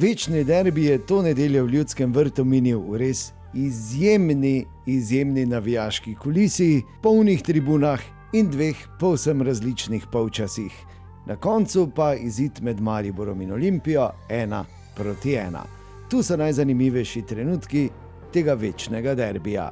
Večni derbi je to nedeljo v Ljudskem vrtu minil v res izjemni navijaški kulisi, polnih tribunah in dveh povsem različnih polčasih. Na koncu pa izid med Mariborom in Olimpijo 1-1. Tu so najzanimivejši trenutki tega večnega derbija.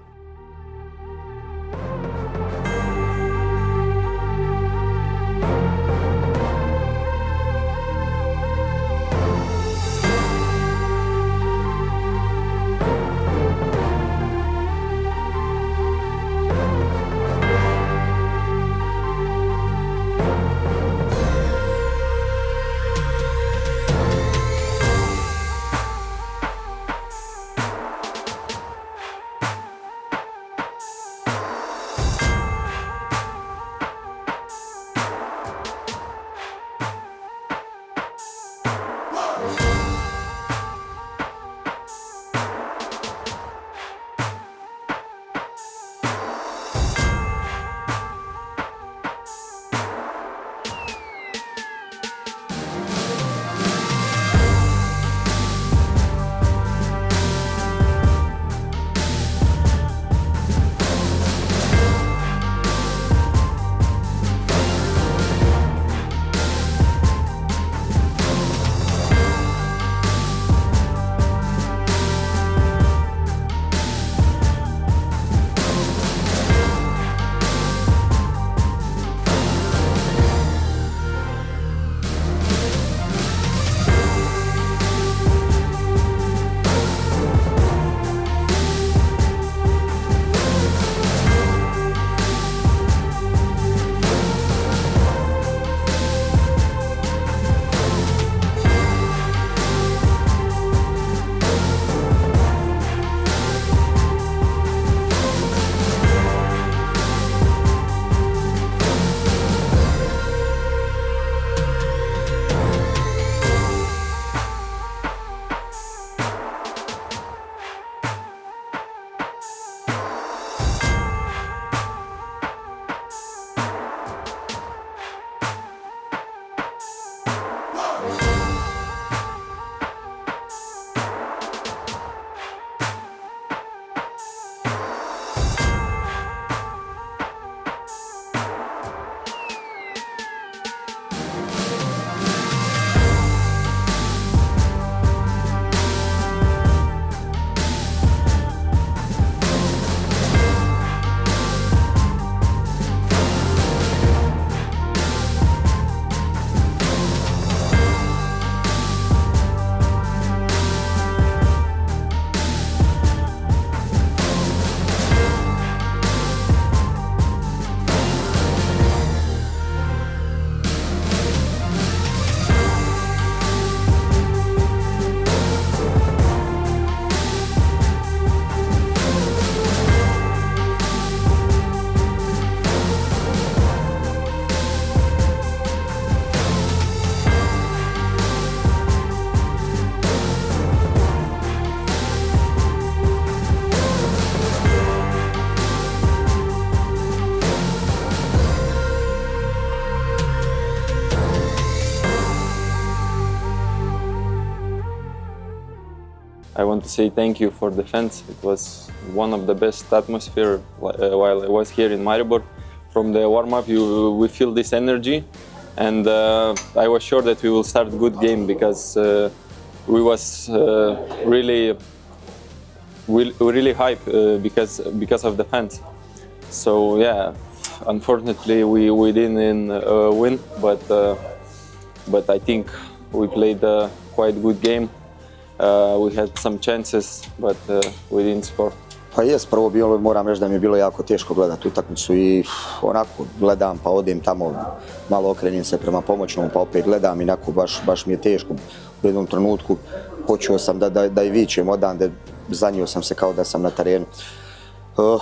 I want to say thank you for the fans. It was one of the best atmosphere while I was here in Maribor. From the warm-up, we feel this energy, and I was sure that we will start a good game because we was really hype because of the fans. So yeah, unfortunately we didn't win, but I think we played a quite good game. We had some chances, but we didn't score. Pa jes, prvo moram reći da mi je bilo jako teško gledati utakmicu i onako gledam pa odem tamo, malo okrenim se prema pomoćnom pa opet gledam i onako baš mi je teško. U jednom trenutku počeo sam da i vičem odande, zanio sam se kao da sam na terenu.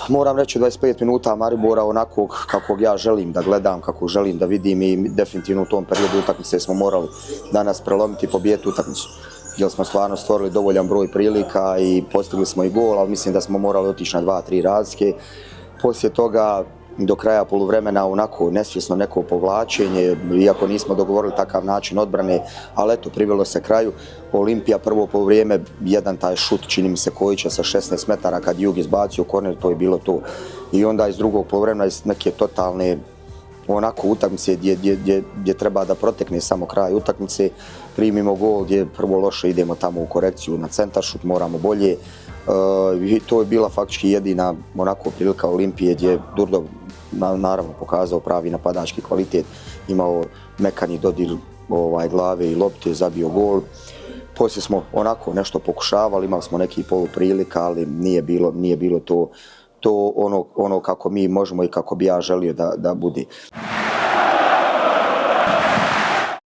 Moram reći 25 minuta Maribora onako kako ja želim da gledam, kako želim da vidim i definitivno u tom periodu utakmice smo morali danas prelomiti i pobijediti utakmicu. Jer smo stvarno stvorili dovoljan broj prilika i postigli smo i gol, ali mislim da smo morali otići na 2-3 razlike. Poslije toga do kraja poluvremena onako nesvjesno neko povlačenje, iako nismo dogovorili takav način odbrane, ali eto, privelo se kraju. Olimpija prvo poluvrijeme, jedan taj šut, čini mi se Kojića sa 16 metara kad Jug izbacio korner, to je bilo to. I onda iz drugog poluvremena, iz neke totalne onako utakmice gdje treba da protekne samo kraj utakmice, primimo gol gdje prvo loše idemo tamo u korekciju na centaršut, moramo bolje. I to je bila faktički jedina onako prilika Olimpije gdje je Durdov naravno pokazao pravi napadački kvalitet, imao mekani dodir glave i lopte, zabio gol. Poslije smo onako nešto pokušavali, imali smo neki poluprilika, ali nije bilo to ono kako mi možemo i kako bi ja želio da bude.